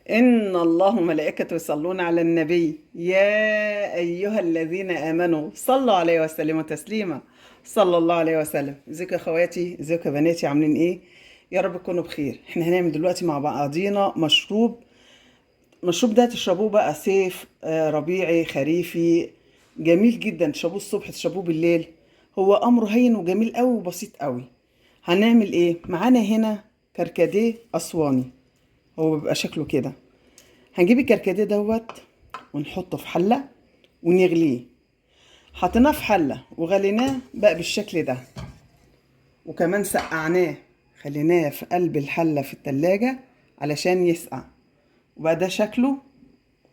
إن الله وملائكته يصلون على النبي يا أيها الذين آمنوا صلوا عليه وسلموا تسليما. صلى الله عليه وسلم. ازيكم يا اخواتي، ازيكم يا بناتي، عاملين ايه؟ يا رب تكونوا بخير. احنا هنعمل دلوقتي مع بعضينا مشروب ده تشربوه بقى صيف، ربيعي، خريفي. جميل جدا، تشربوه الصبح تشربوه بالليل. هو امره هين وجميل قوي وبسيط قوي. هنعمل ايه معانا هنا؟ كركديه اسواني. هو بيبقى شكله كده. هنجيب الكركديه دوت ونحطه في حلة ونغليه. حطيناه في حلة وغليناه بقى بالشكل ده، وكمان سقعناه، خليناه في قلب الحلة في التلاجة علشان يسقع، وبقى ده شكله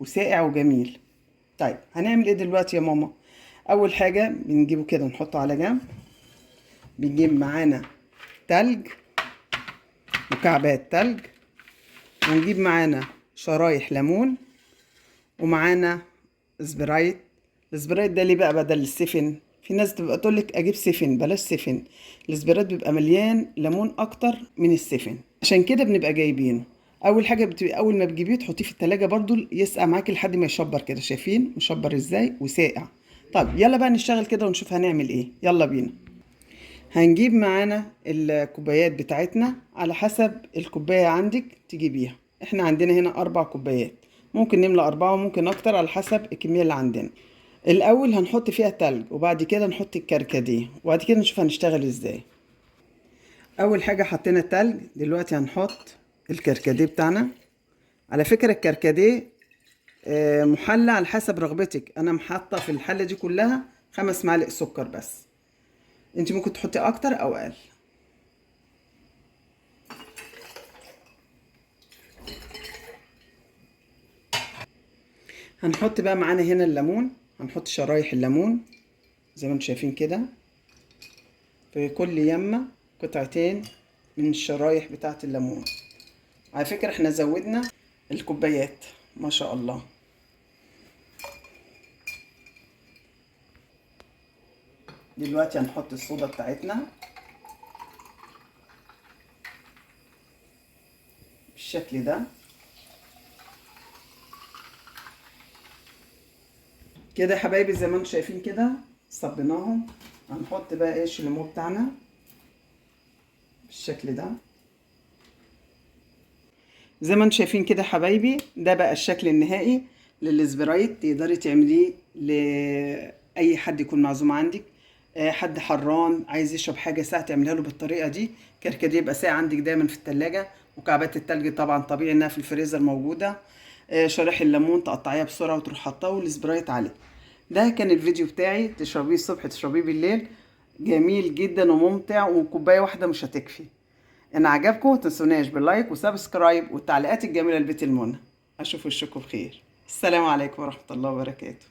وساقع وجميل. طيب هنعمل ايه دلوقتي يا ماما؟ اول حاجة بنجيبه كده نحطه على جنب. بنجيب معانا تلج، مكعبات تلج، ونجيب معانا شرايح ليمون، ومعانا سبرايت. السبرايت ده ليه بقى بدل السفن؟ في ناس تبقى تقول لك اجيب سفن، بلاش سفن. السبرايت بيبقى مليان ليمون اكتر من السفن، عشان كده بنبقى جايبينه. اول حاجه اول ما بتجيبيه تحطيه في التلاجة برضو يسقع معاكي لحد ما يشبر كده. شايفين مشبر ازاي وساقع؟ طب يلا بقى نشتغل كده ونشوف هنعمل ايه. يلا بينا. هنجيب معانا الكوبايات بتاعتنا على حسب الكوباية عندك تجيبيها. احنا عندنا هنا 4 كوبايات، ممكن نملى 4 وممكن اكتر على حسب الكمية اللي عندنا. الاول هنحط فيها تلج، وبعد كده نحط الكركديه، وبعد كده نشوف هنشتغل ازاي. اول حاجة حطينا التلج، دلوقتي هنحط الكركديه بتاعنا. على فكرة الكركديه محلى على حسب رغبتك. انا محطة في الحلة دي كلها 5 معالق سكر بس، انت ممكن تحطي اكتر او اقل. هنحط بقى معانا هنا الليمون، هنحط شرايح الليمون زي ما انتم شايفين كده، في كل يمة قطعتين من الشرايح بتاعة الليمون. على فكرة احنا زودنا الكوبايات ما شاء الله. دلوقتي هنحط الصودا بتاعتنا بالشكل ده كده يا حبايبي. زي ما انتم شايفين كده صبيناهم. هنحط بقى ايش الليمون بتاعنا بالشكل ده. زي ما انتم شايفين كده يا حبايبي، ده بقى الشكل النهائي للسبرايت. تقدري تعمليه لاي حد يكون معزوم عندك، حد حران عايز يشرب حاجه ساقعه تعملها له بالطريقه دي. كركديه يبقى ساقع عندك دايما في التلاجة، مكعبات التلج طبعا طبيعي انها في الفريزر موجوده. شرايح الليمون تقطعيها بسرعه وتروح حاطاه والسبرايت عليه. ده كان الفيديو بتاعي، تشربيه الصبح تشربيه بالليل. جميل جدا وممتع، وكوبايه واحده مش هتكفي. ان عجبكم متنسوناش باللايك وسبسكرايب والتعليقات الجميله لبيت المنى. اشوف وشكم بخير. السلام عليكم ورحمه الله وبركاته.